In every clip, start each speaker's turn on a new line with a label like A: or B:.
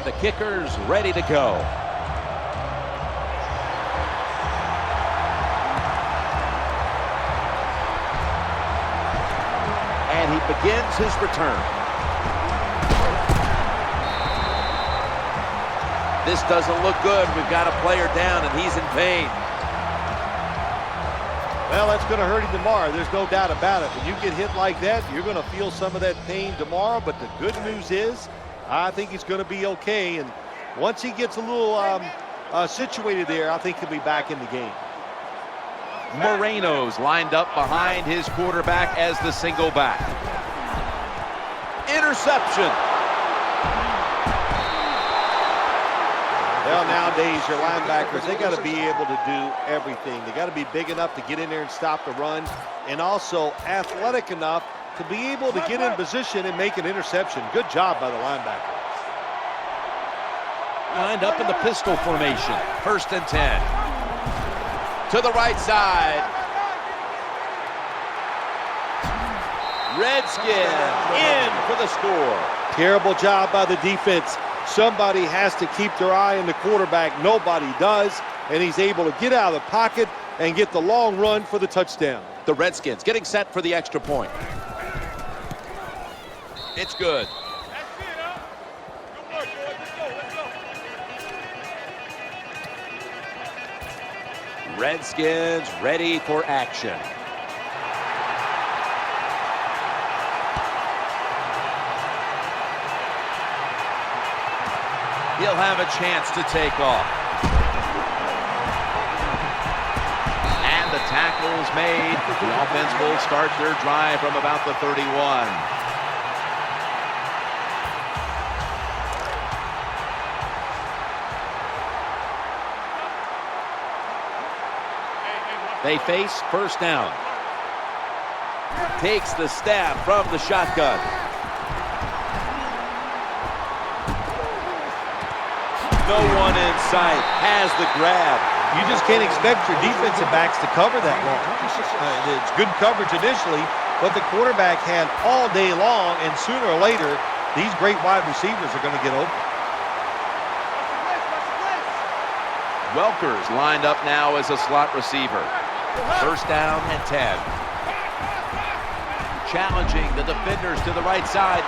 A: the kicker's ready to go. And he begins his return. This doesn't look good. We've got a player down, and he's in pain.
B: Well, that's going to hurt him tomorrow. There's no doubt about it. When you get hit like that, you're going to feel some of that pain tomorrow. But the good news is, I think he's going to be okay. And once he gets a little situated there, I think he'll be back in the game.
A: Moreno's lined up behind his quarterback as the single back. Interception.
B: Well, nowadays, your linebackers, they got to be able to do everything. They got to be big enough to get in there and stop the run, and also athletic enough to be able to get in position and make an interception. Good job by the linebacker.
A: Lined up in the pistol formation. 1st and 10. To the right side. Redskins in for the score.
B: Terrible job by the defense. Somebody has to keep their eye on the quarterback. Nobody does, and he's able to get out of the pocket and get the long run for the touchdown.
A: The Redskins getting set for the extra point. It's good. Redskins ready for action. He'll have a chance to take off. And the tackle's made. The offense will start their drive from about the 31. They face 1st down. Takes the snap from the shotgun. No one in sight, has the grab.
B: You just can't expect your defensive backs to cover that long. It's good coverage initially, but the quarterback had all day long, and sooner or later, these great wide receivers are going to get open.
A: Welker's lined up now as a slot receiver. 1st down and 10. Challenging the defenders to the right side.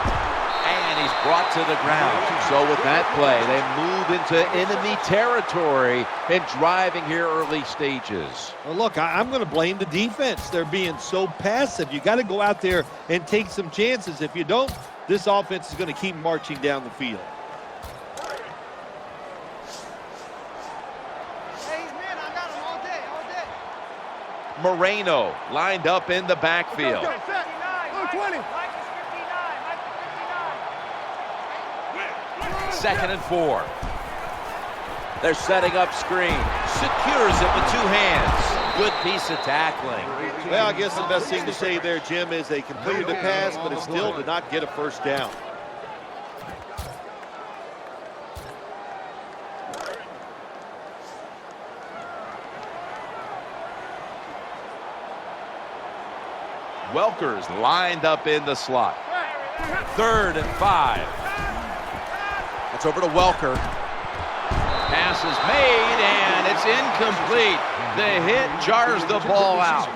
A: And he's brought to the ground. So with that play, they move into enemy territory and driving here early stages.
B: Well, look, I'm going to blame the defense. They're being so passive. You got to go out there and take some chances. If you don't, this offense is going to keep marching down the field.
A: Moreno lined up in the backfield. 2nd and 4. They're setting up screen. Secures it with 2 hands. Good piece of tackling.
B: Well, I guess the best thing to say there, Jim, is they completed the pass, but it still did not get a 1st down.
A: Welker's lined up in the slot. 3rd and 5. It's over to Welker. Pass is made, and it's incomplete. The hit jars the ball out.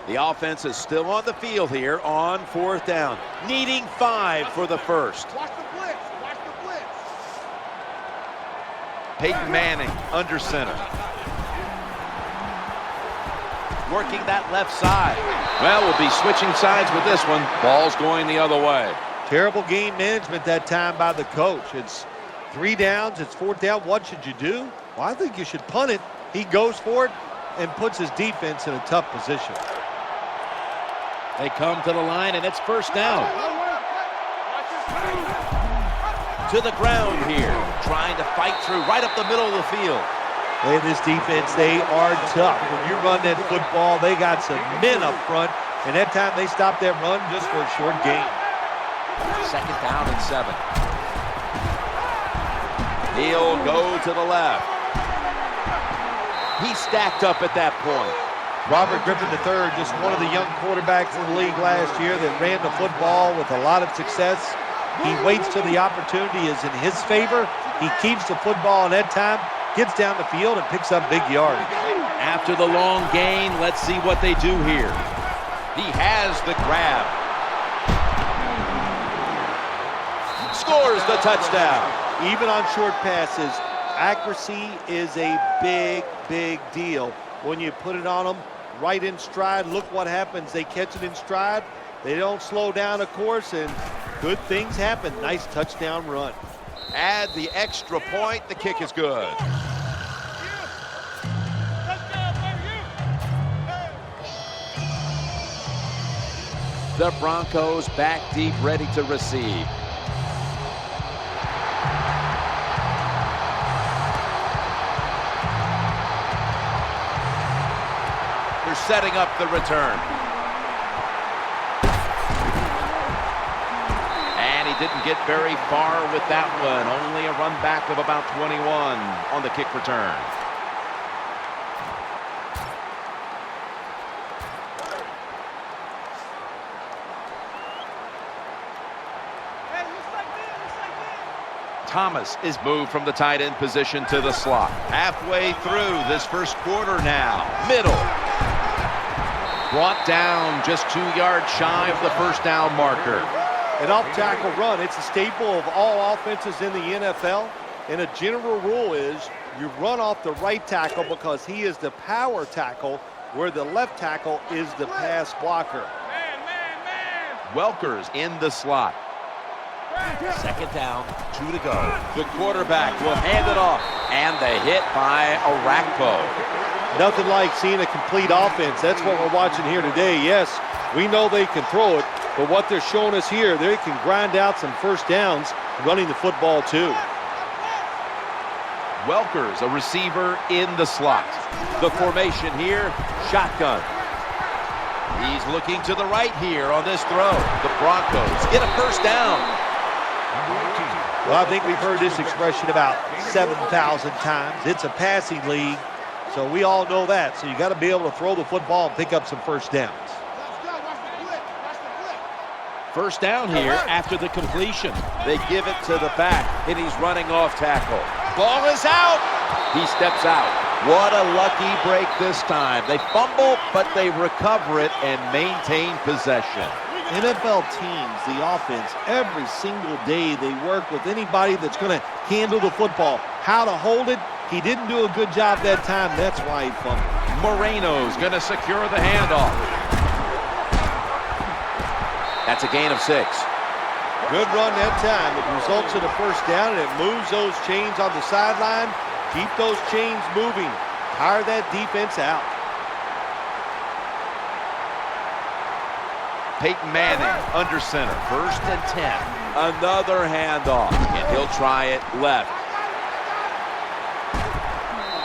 A: The offense is still on the field here on 4th down, needing 5 for the 1st.
C: Watch the blitz. Watch the blitz.
A: Peyton Manning under center. Working that left side. Well, we'll be switching sides with this one. Ball's going the other way.
B: Terrible game management that time by the coach. It's 3 downs. It's 4th down. What should you do? Well, I think you should punt it. He goes for it and puts his defense in a tough position.
A: They come to the line, and it's 1st down. To the ground here, trying to fight through right up the middle of the field.
B: Hey, this defense, they are tough. When you run that football, they got some men up front, and that time they stopped that run just for a short gain.
A: 2nd down and 7. He'll go to the left. He's stacked up at that point.
B: Robert Griffin III, just one of the young quarterbacks in the league last year that ran the football with a lot of success. He waits till the opportunity is in his favor. He keeps the football in that time, gets down the field, and picks up big yardage.
A: After the long gain, let's see what they do here. He has the grab. Scores the touchdown.
B: Even on short passes, accuracy is a big, big deal. When you put it on them right in stride, look what happens. They catch it in stride. They don't slow down, of course, and good things happen. Nice touchdown run.
A: Add the extra point. The kick is good. The Broncos back deep, ready to receive. They're setting up the return. And he didn't get very far with that one. Only a run back of about 21 on the kick return. Thomas is moved from the tight end position to the slot. Halfway through this first quarter now. Middle. Brought down just 2 yards shy of the first down marker.
B: An off-tackle run, it's a staple of all offenses in the NFL. And a general rule is you run off the right tackle because he is the power tackle, where the left tackle is the pass blocker.
A: Welker's in the slot. Second down, 2 to go. The quarterback will hand it off, and the hit by Arakpo.
B: Nothing like seeing a complete offense. That's what we're watching here today. Yes, we know they can throw it, but what they're showing us here, they can grind out some first downs running the football too.
A: Welker's a receiver in the slot. The formation here, shotgun. He's looking to the right here on this throw. The Broncos get a first down.
B: Well, I think we've heard this expression about 7,000 times. It's a passing league, so we all know that. So you got to be able to throw the football and pick up some first downs.
A: First down here after the completion. They give it to the back, and he's running off tackle. Ball is out. He steps out. What a lucky break this time. They fumble, but they recover it and maintain possession.
B: NFL teams, the offense, every single day they work with anybody that's going to handle the football. How to hold it, he didn't do a good job that time. That's why he fumbled.
A: Moreno's going to secure the handoff. That's a gain of 6.
B: Good run that time. It results in a first down, and it moves those chains on the sideline. Keep those chains moving. Tire that defense out.
A: Peyton Manning under center. 1st and 10. Another handoff, and he'll try it left.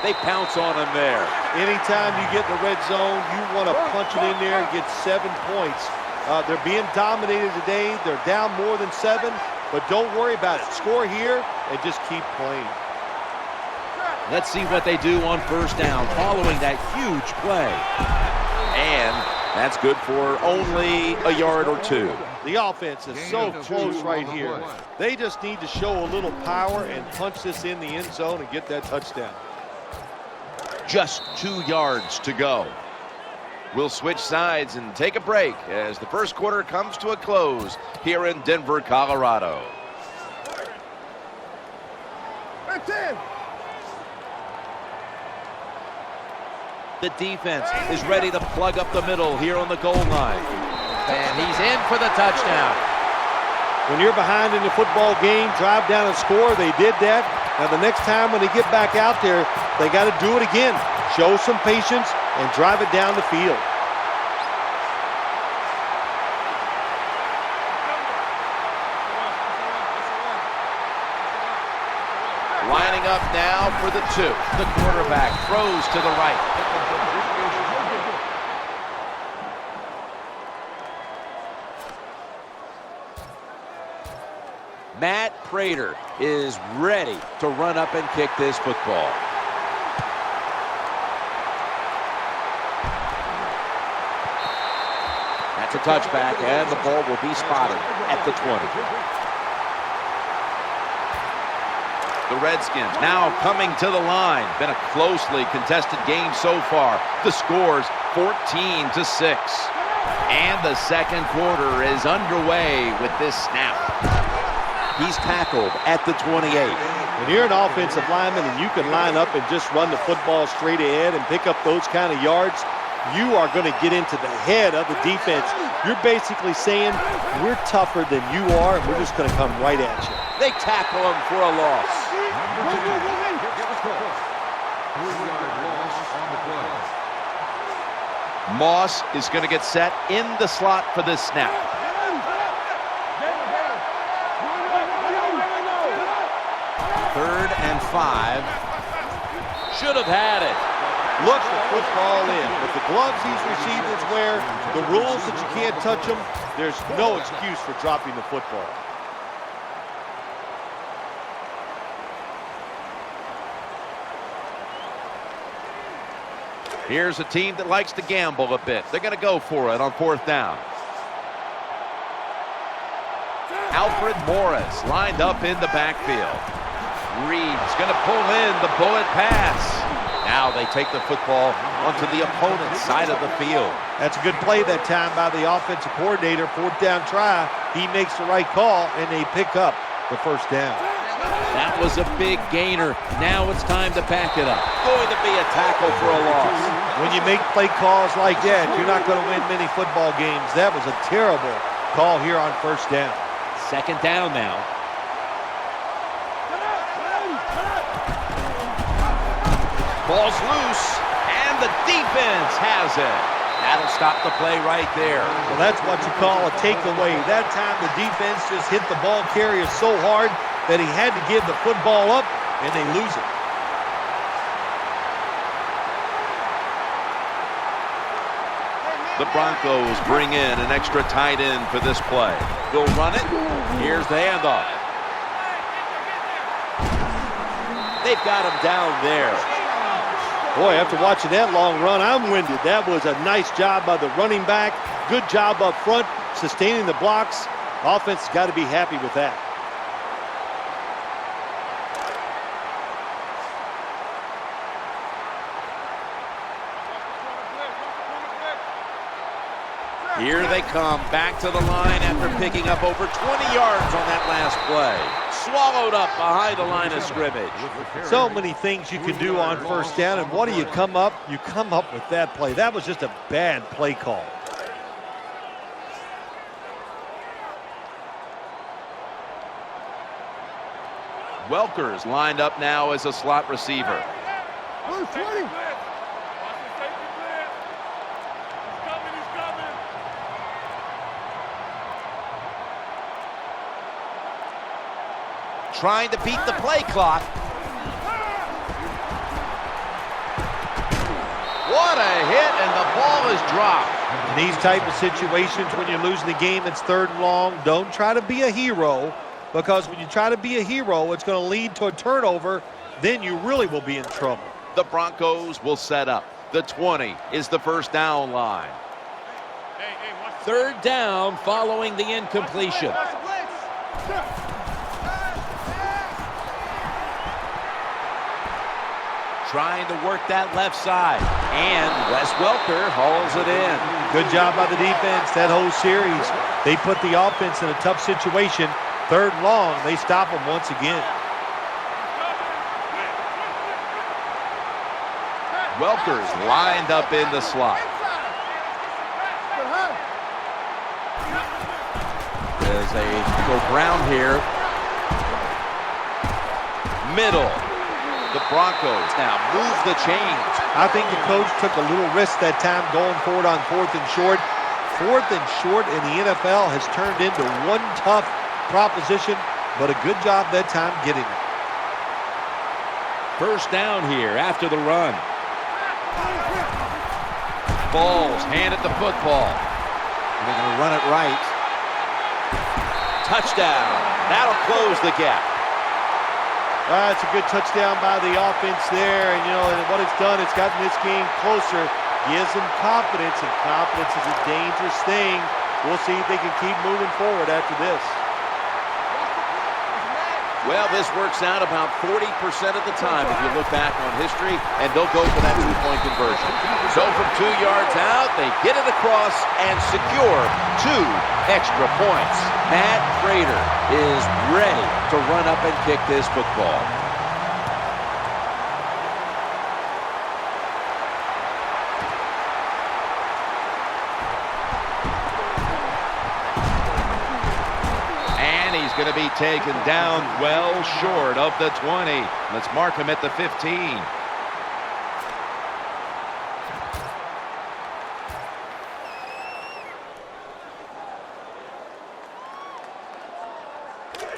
A: They pounce on him there.
B: Anytime you get in the red zone, you want to punch it in there and get 7 points. They're being dominated today. They're down more than 7, but don't worry about it. Score here and just keep playing.
A: Let's see what they do on first down following that huge play. And that's good for only a yard or 2.
B: The offense is so close right here. They just need to show a little power and punch this in the end zone and get that touchdown.
A: Just 2 yards to go. We'll switch sides and take a break as the first quarter comes to a close here in Denver, Colorado. The defense is ready to plug up the middle here on the goal line. And he's in for the touchdown.
B: When you're behind in the football game, drive down and score. They did that. Now the next time when they get back out there, they got to do it again. Show some patience and drive it down the field.
A: Lining up now for the 2. The quarterback throws to the right. Matt Prater is ready to run up and kick this football. That's a touchback, and the ball will be spotted at the 20. The Redskins now coming to the line. Been a closely contested game so far. The score's 14-6. And the second quarter is underway with this snap. He's tackled at the 28.
B: When you're an offensive lineman and you can line up and just run the football straight ahead and pick up those kind of yards, you are going to get into the head of the defense. You're basically saying, we're tougher than you are, and we're just going to come right at you.
A: They tackle him for a loss. Moss is going to get set in the slot for this snap. Third and 5. Should have had it.
B: Look the football in. With the gloves these receivers wear, the rules that you can't touch them, there's no excuse for dropping the football.
A: Here's a team that likes to gamble a bit. They're going to go for it on 4th down. Alfred Morris lined up in the backfield. Reed's going to pull in the bullet pass. Now they take the football onto the opponent's side of the field.
B: That's a good play that time by the offensive coordinator. 4th down try. He makes the right call, and they pick up the 1st down.
A: That was a big gainer. Now it's time to back it up. Going to be a tackle for a loss.
B: When you make play calls like that, you're not going to win many football games. That was a terrible call here on 1st down.
A: 2nd down now. Ball's loose, and the defense has it. That'll stop the play right there.
B: Well, that's what you call a takeaway. That time the defense just hit the ball carrier so hard that he had to give the football up, and they lose it.
A: The Broncos bring in an extra tight end for this play. They'll run it. Here's the handoff. They've got him down there.
B: Boy, after watching that long run, I'm winded. That was a nice job by the running back. Good job up front, sustaining the blocks. Offense has got to be happy with that.
A: Here they come back to the line after picking up over 20 yards on that last play. Swallowed up behind the line of scrimmage.
B: So many things you can do on 1st down, and what do you come up? You come up with that play. That was just a bad play call.
A: Welker's lined up now as a slot receiver. Trying to beat the play clock. What a hit, and the ball is dropped.
B: In these type of situations, when you're losing the game, it's 3rd and long. Don't try to be a hero, because when you try to be a hero, it's going to lead to a turnover. Then you really will be in trouble.
A: The Broncos will set up. The 20 is the 1st down line. 3rd down following the incompletion. Trying to work that left side, and Wes Welker hauls it in.
B: Good job by the defense that whole series. They put the offense in a tough situation. 3rd and long, they stop them once again.
A: Welker's lined up in the slot. There's a go ground here. Middle. The Broncos now move the chains.
B: I think the coach took a little risk that time going forward on 4th and short. 4th and short in the NFL has turned into one tough proposition, but a good job that time getting it.
A: 1st down here after the run. Balls handed the football. They're going to run it right. Touchdown. That'll close the gap.
B: It's a good touchdown by the offense there, and and what it's done, it's gotten this game closer, gives them confidence, and confidence is a dangerous thing. We'll see if they can keep moving forward after this.
A: Well, this works out about 40% of the time if you look back on history, and they'll go for that two-point conversion. So from 2 yards out, they get it across and secure 2 extra points. Matt Prater is ready to run up and kick this football. He's going to be taken down well short of the 20. Let's mark him at the 15.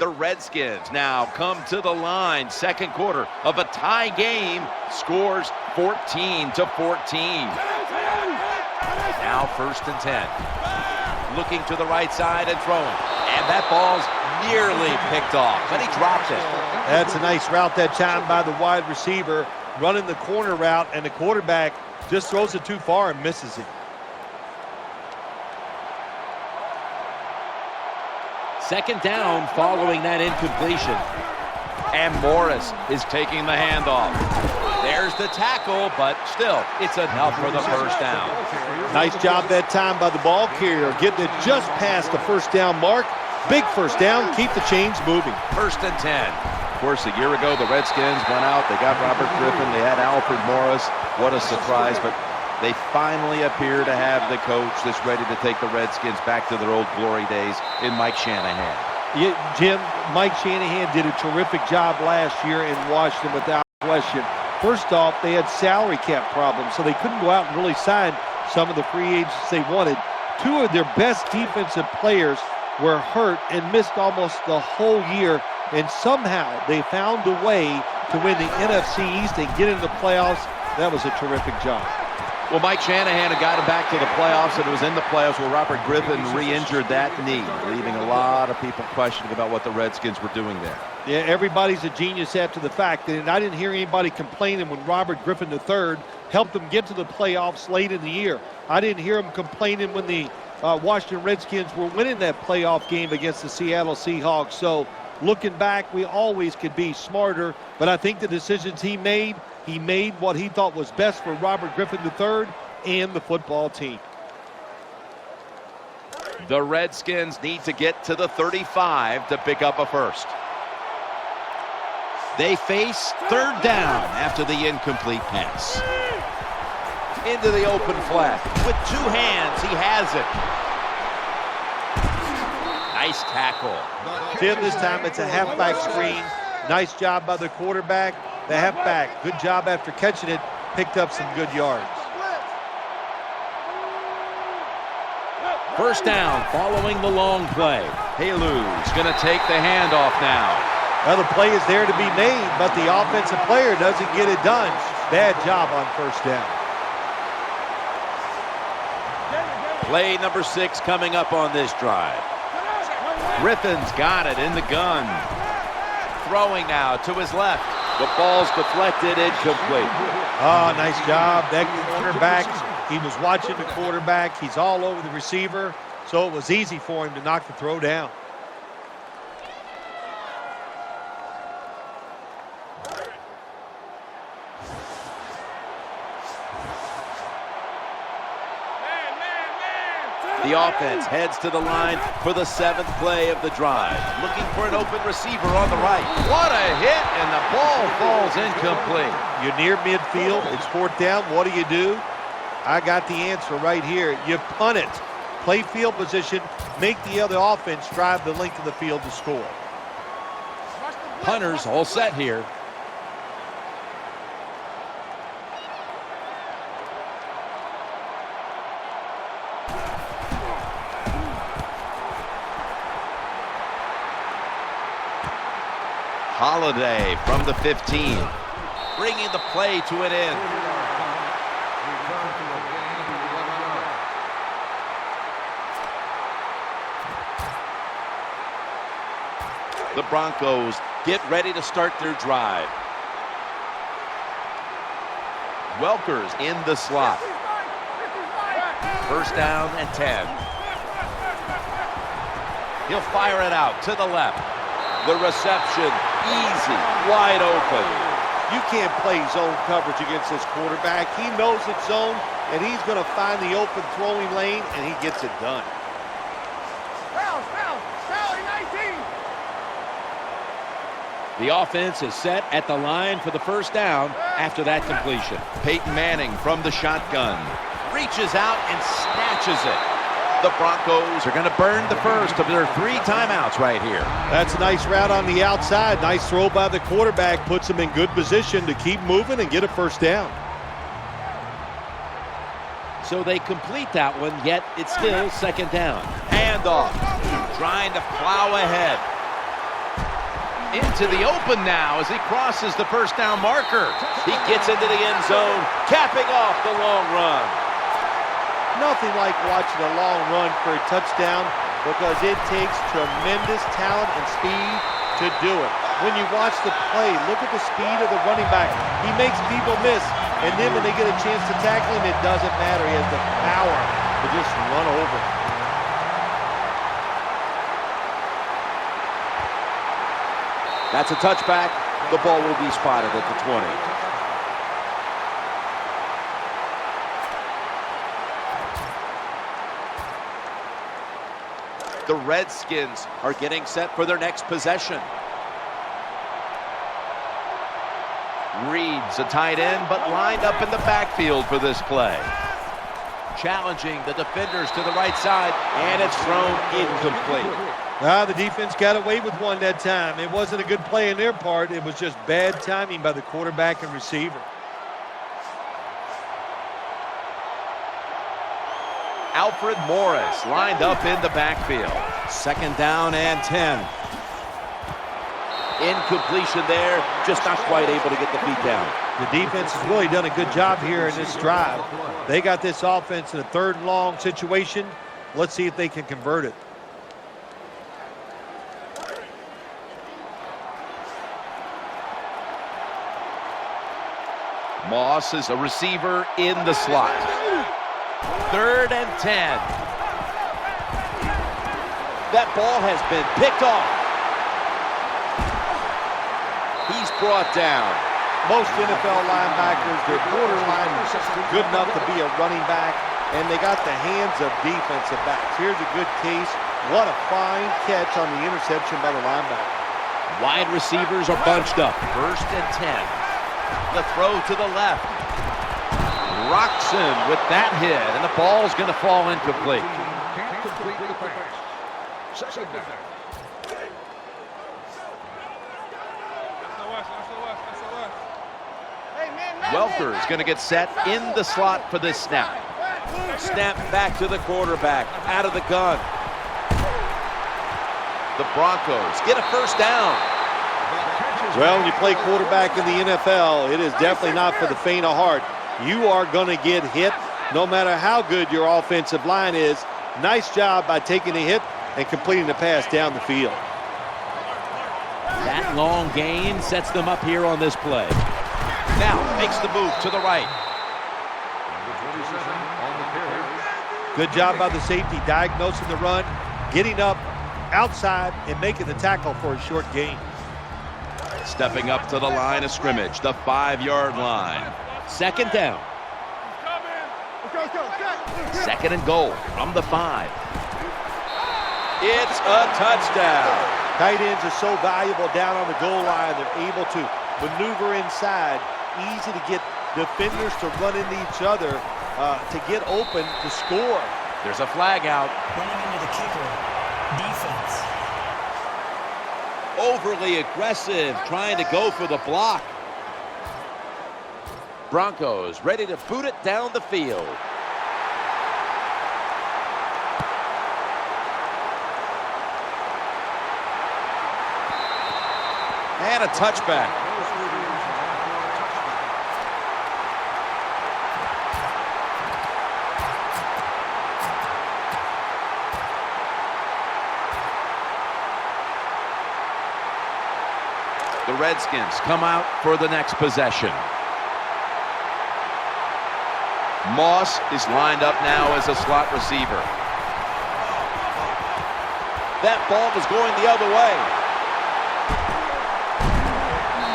A: The Redskins now come to the line. Second quarter of a tie game. Scores 14-14. Now 1st and 10. Looking to the right side and throwing. And that ball's nearly picked off, but he dropped it.
B: That's a nice route that time by the wide receiver, running the corner route, and the quarterback just throws it too far and misses it.
A: Second down following that incompletion. And Morris is taking the handoff. There's the tackle, but still, it's enough for the first down.
B: Nice job that time by the ball carrier, getting it just past the first down mark. Big first down, keep the chains moving.
A: 1st and 10. Of course, a year ago, the Redskins went out. They got Robert Griffin. They had Alfred Morris. What a surprise, but they finally appear to have the coach that's ready to take the Redskins back to their old glory days in Mike Shanahan.
B: Yeah, Jim, Mike Shanahan did a terrific job last year in Washington without question. First off, they had salary cap problems, so they couldn't go out and really sign some of the free agents they wanted. 2 of their best defensive players were hurt and missed almost the whole year, and somehow they found a way to win the NFC East and get into the playoffs. That was a terrific job.
A: Well, Mike Shanahan had got him back to the playoffs, and it was in the playoffs where Robert Griffin re-injured that knee, leaving a lot of people questioning about what the Redskins were doing there.
B: Yeah, everybody's a genius after the fact, and I didn't hear anybody complaining when Robert Griffin III helped them get to the playoffs late in the year. I didn't hear them complaining when the Washington Redskins were winning that playoff game against the Seattle Seahawks. So looking back, we always could be smarter, but I think the decisions he made what he thought was best for Robert Griffin III and the football team.
A: The Redskins need to get to the 35 to pick up a first. They face 3rd down after the incomplete pass. Into the open flat. With 2 hands, he has it. Nice tackle.
B: Tim, this time it's a halfback screen. Nice job by the quarterback. The halfback, good job after catching it, picked up some good yards.
A: First down following the long play. Halu's going to take the handoff now.
B: Well, the play is there to be made, but the offensive player doesn't get it done. Bad job on first down.
A: Play number 6 coming up on this drive. Griffin's got it in the gun. Throwing now to his left. The ball's deflected, incomplete.
B: Oh, nice job. That quarterback, he was watching the quarterback. He's all over the receiver, so it was easy for him to knock the throw down.
A: The offense heads to the line for the 7th play of the drive. Looking for an open receiver on the right. What a hit, and the ball falls incomplete.
B: You're near midfield. It's 4th down. What do? I got the answer right here. You punt it. Play field position. Make the other offense drive the length of the field to score.
A: Punters all set here. Holiday from the 15, bringing the play to an end. The Broncos get ready to start their drive. Welker's in the slot. First down and 10. He'll fire it out to the left. The reception, easy, wide open.
B: You can't play zone coverage against this quarterback. He knows it's zone, and he's going to find the open throwing lane, and he gets it done.
A: The offense is set at the line for the first down after that completion. Peyton Manning from the shotgun. Reaches out and snatches it. The Broncos are going to burn the first of their 3 timeouts right here.
B: That's a nice route on the outside. Nice throw by the quarterback. Puts him in good position to keep moving and get a first down.
A: So they complete that one, yet it's still second down. Handoff. Trying to plow ahead. Into the open now as he crosses the first down marker. He gets into the end zone, capping off the long run.
B: Nothing like watching a long run for a touchdown because it takes tremendous talent and speed to do it. When you watch the play, look at the speed of the running back. He makes people miss, and then when they get a chance to tackle him, it doesn't matter. He has the power to just run over.
A: That's a touchback. The ball will be spotted at the 20. The Redskins are getting set for their next possession. Reed's a tight end, but lined up in the backfield for this play. Challenging the defenders to the right side, and it's thrown incomplete.
B: The defense got away with one that time. It wasn't a good play on their part. It was just bad timing by the quarterback and receiver.
A: Alfred Morris lined up in the backfield. Second down and 10. Incompletion there, just not quite able to get the feet down.
B: The defense has really done a good job here in this drive. They got this offense in a 3rd and long situation. Let's see if they can convert it.
A: Moss is a receiver in the slot. 3rd and 10. That ball has been picked off. He's brought down.
B: Most NFL linebackers, they're borderline good enough to be a running back, and they got the hands of defensive backs. Here's a good case. What a fine catch on the interception by the linebacker.
A: Wide receivers are bunched up. 1st and 10. The throw to the left. Rocks him with that hit, and the ball's going to fall incomplete.
C: Can't complete the pass. Second down.
A: Welker is going to get set in the slot for this snap. Snap back to the quarterback, out of the gun. The Broncos get a first down.
B: Well, when you play quarterback in the NFL, it is definitely not for the faint of heart. You are going to get hit no matter how good your offensive line is. Nice job by taking the hit and completing the pass down the field.
A: That long gain sets them up here on this play. Now makes the move to the right.
B: Good job by the safety diagnosing the run, getting up outside and making the tackle for a short gain.
A: Stepping up to the line of scrimmage, the 5-yard line. Second down. Second and goal from the 5. It's a touchdown.
B: Tight ends are so valuable down on the goal line. They're able to maneuver inside. Easy to get defenders to run into each other to get open to score.
A: There's a flag out.
D: Running into the kicker. Defense.
A: Overly aggressive, trying to go for the block. Broncos ready to boot it down the field. And a touchback. The Redskins come out for the next possession. Moss is lined up now as a slot receiver. That ball is going the other way.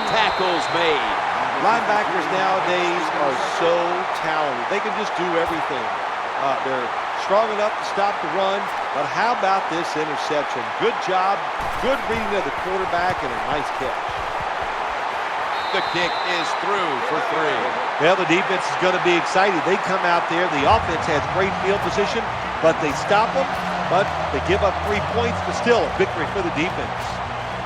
A: Tackles made.
B: Linebackers nowadays are so talented. They can just do everything. They're strong enough to stop the run, but how about this interception? Good job, good reading of the quarterback, and a nice catch.
A: The kick is through for 3.
B: Well, the defense is going to be excited. They come out there. The offense has great field position, but they stop them, but they give up 3 points, but still a victory for the defense.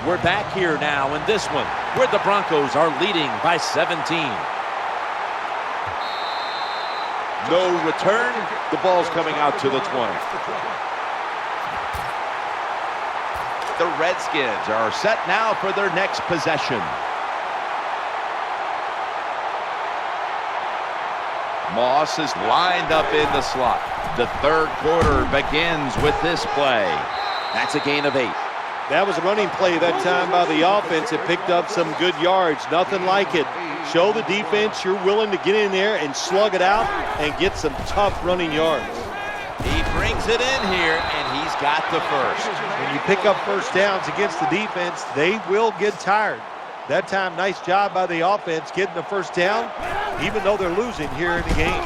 A: We're back here now in this one, where the Broncos are leading by 17. No return. The ball's coming out to the 20. The Redskins are set now for their next possession. Moss is lined up in the slot. The third quarter begins with this play. That's a gain of 8.
B: That was a running play that time by the offense. It picked up some good yards. Nothing like it. Show the defense you're willing to get in there and slug it out and get some tough running yards.
A: He brings it in here, and he's got the first.
B: When you pick up first downs against the defense, they will get tired. That time, nice job by the offense getting the first down, even though they're losing here in the game.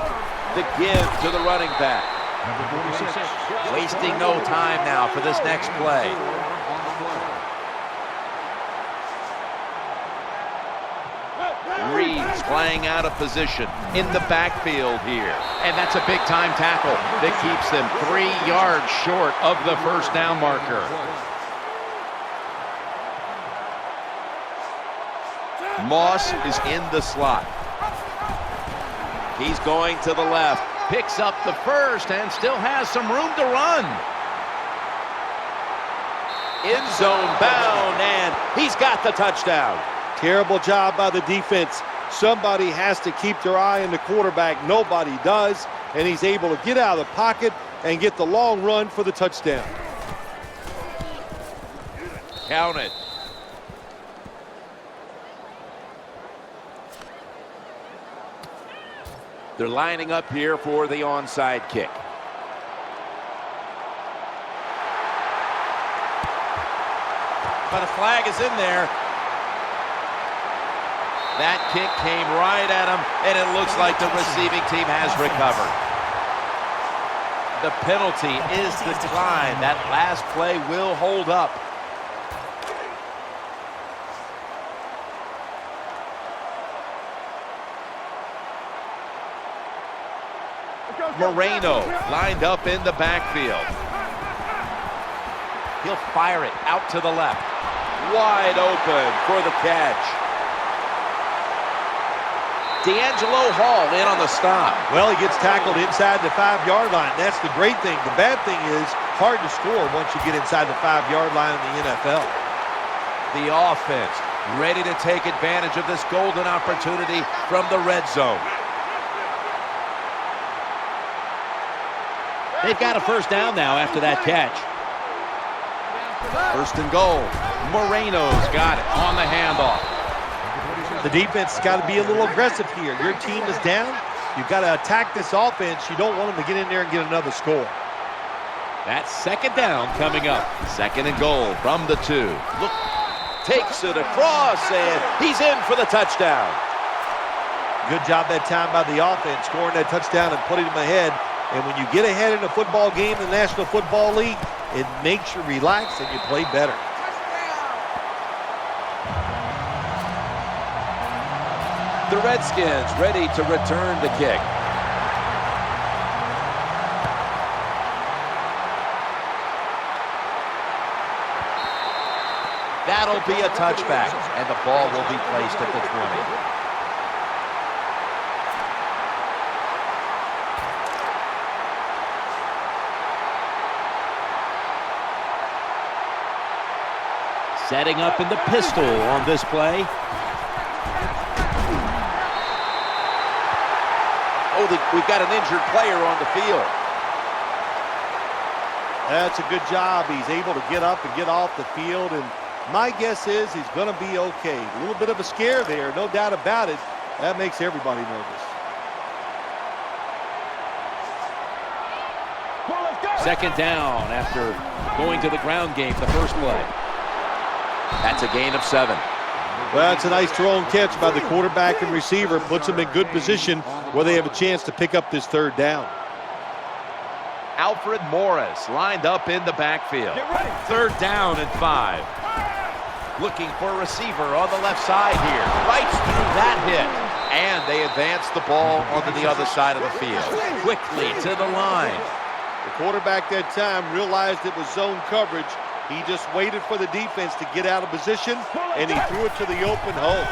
A: The give to the running back.
C: Number 46.
A: Wasting no time now for this next play. Reed's playing out of position in the backfield here. And that's a big-time tackle that keeps them 3 yards short of the first down marker. Moss is in the slot. He's going to the left. Picks up the first and still has some room to run. End zone bound, and he's got the touchdown.
B: Terrible job by the defense. Somebody has to keep their eye on the quarterback. Nobody does, and he's able to get out of the pocket and get the long run for the touchdown.
A: Count it. They're lining up here for the onside kick. But a flag is in there. That kick came right at him, and it looks like the receiving team has recovered. The penalty is declined. That last play will hold up. Moreno lined up in the backfield. He'll fire it out to the left. Wide open for the catch. D'Angelo Hall in on the stop.
B: Well, he gets tackled inside the 5-yard line. That's the great thing. The bad thing is hard to score once you get inside the 5-yard line in the NFL.
A: The offense ready to take advantage of this golden opportunity from the red zone. They've got a first down now after that catch. First and goal. Moreno's got it on the handoff.
B: The defense has got to be a little aggressive here. Your team is down. You've got to attack this offense. You don't want them to get in there and get another score.
A: That's second down coming up. Second and goal from the 2. Look, takes it across, and he's in for the touchdown.
B: Good job that time by the offense, scoring that touchdown and putting them ahead. And when you get ahead in a football game in the National Football League, it makes you relax and you play better.
A: The Redskins ready to return the kick. That'll be a touchback, and the ball will be placed at the 20. Setting up in the pistol on this play. Oh, we've got an injured player on the field.
B: That's a good job. He's able to get up and get off the field and My guess is he's going to be okay. A little bit of a scare there, no doubt about it. That makes everybody nervous.
A: Second down after going to the ground game the first play. That's a gain of 7.
B: Well, it's a nice throw and catch by the quarterback and receiver. Puts them in good position where they have a chance to pick up this third down.
A: Alfred Morris lined up in the backfield. Third down and 5. Looking for a receiver on the left side here. Bites through that hit. And they advance the ball onto the other side of the field. Quickly to the line.
B: The quarterback that time realized it was zone coverage. He just waited for the defense to get out of position, and he threw it to the open hole.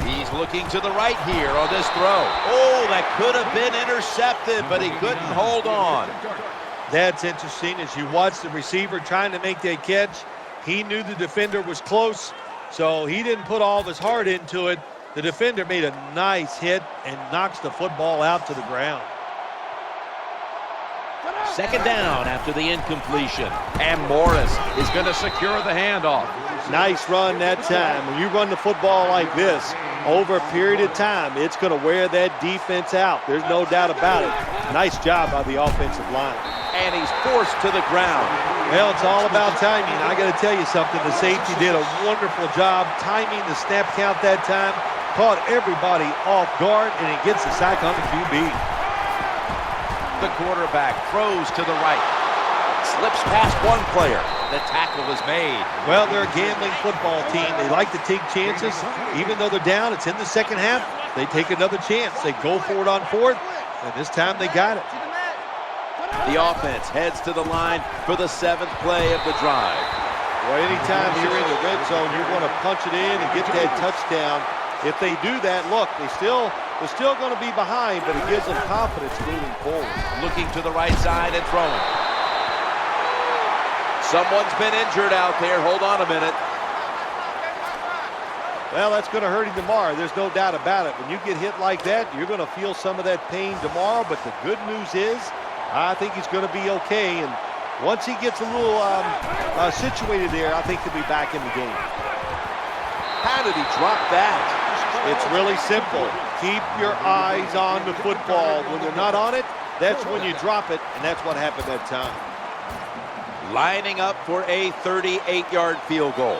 A: He's looking to the right here on this throw. Oh, that could have been intercepted, but he couldn't hold on.
B: That's interesting. As you watch the receiver trying to make that catch, he knew the defender was close, so he didn't put all of his heart into it. The defender made a nice hit and knocks the football out to the ground.
A: Second down after the incompletion. And Morris is going to secure the handoff.
B: Nice run that time. When you run the football like this, over a period of time, it's going to wear that defense out. There's no doubt about it. Nice job by the offensive line.
A: And he's forced to the ground.
B: Well, it's all about timing. I got to tell you something. The safety did a wonderful job timing the snap count that time. Caught everybody off guard, and he gets the sack on the QB.
A: The quarterback throws to the right. Slips past one player. The tackle is made.
B: Well, they're a gambling football team. They like to take chances. Even though they're down, it's in the second half. They take another chance. They go for it on fourth, and this time they got it.
A: The offense heads to the line for the 7th play of the drive.
B: Well, anytime you're in the red zone, you want to punch it in and get that touchdown. If they do that, look, they're still going to be behind, but it gives them confidence moving forward.
A: Looking to the right side and throwing. Someone's been injured out there. Hold on a minute.
B: Well, that's going to hurt him tomorrow. There's no doubt about it. When you get hit like that, you're going to feel some of that pain tomorrow, but the good news is I think he's going to be okay, and once he gets a little situated there, I think he'll be back in the game.
A: How did he drop that?
B: It's really simple. Keep your eyes on the football. When they're not on it, that's when you drop it, and that's what happened that time.
A: Lining up for a 38-yard field goal.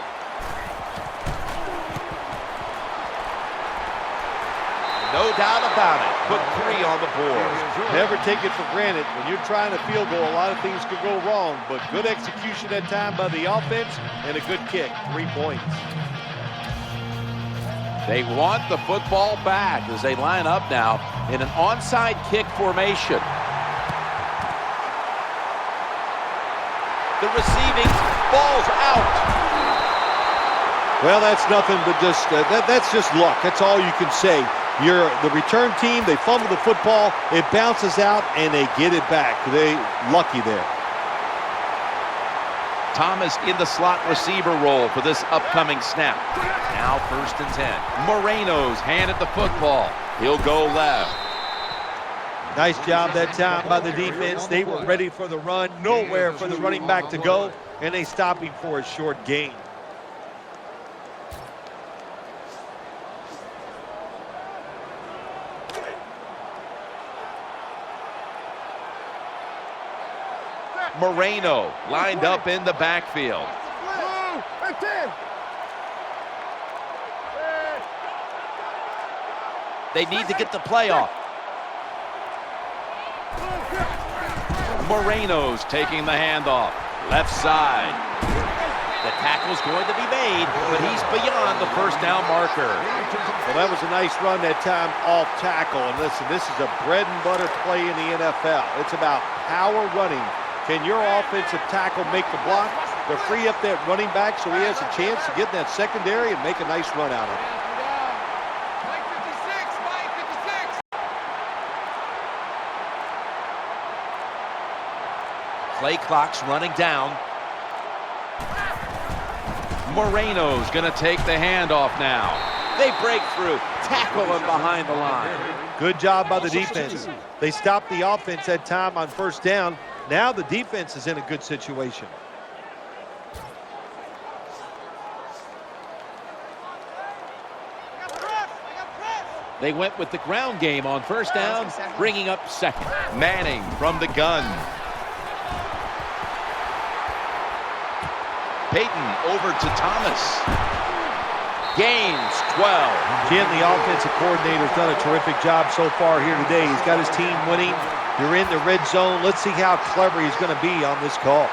A: No doubt about it. Put 3 on the board.
B: Never take it for granted. When you're trying a field goal, a lot of things could go wrong, but good execution that time by the offense and a good kick. 3 points.
A: They want the football back as they line up now in an onside kick formation. The receiving ball's out.
B: Well, that's nothing but just that's just luck. That's all you can say. You're the return team. They fumble the football. It bounces out, and they get it back. They lucky there.
A: Thomas in the slot receiver role for this upcoming snap. Now 1st and 10. Moreno's handed the football. He'll go left.
B: Nice job that time by the defense. They were ready for the run. Nowhere for the running back to go, and they stop him for a short gain.
A: Moreno lined up in the backfield. They need to get the play off. Moreno's taking the handoff. Left side. The tackle's going to be made, but he's beyond the first down marker.
B: Well, that was a nice run that time off tackle. And listen, this is a bread and butter play in the NFL. It's about power running. Can your offensive tackle make the block to free up that running back so he has a chance to get in that secondary and make a nice run out of it?
A: Play clock's running down. Moreno's going to take the handoff now. They break through, tackle him behind the line.
B: Good job by the defense. They stopped the offense that time on 1st down. Now the defense is in a good situation.
A: They went with the ground game on first down, bringing up second. Manning from the gun. Peyton over to Thomas. Gains 12.
B: Jim, the offensive coordinator, has done a terrific job so far here today. He's got his team winning. You're in the red zone. Let's see how clever he's going to be on this call.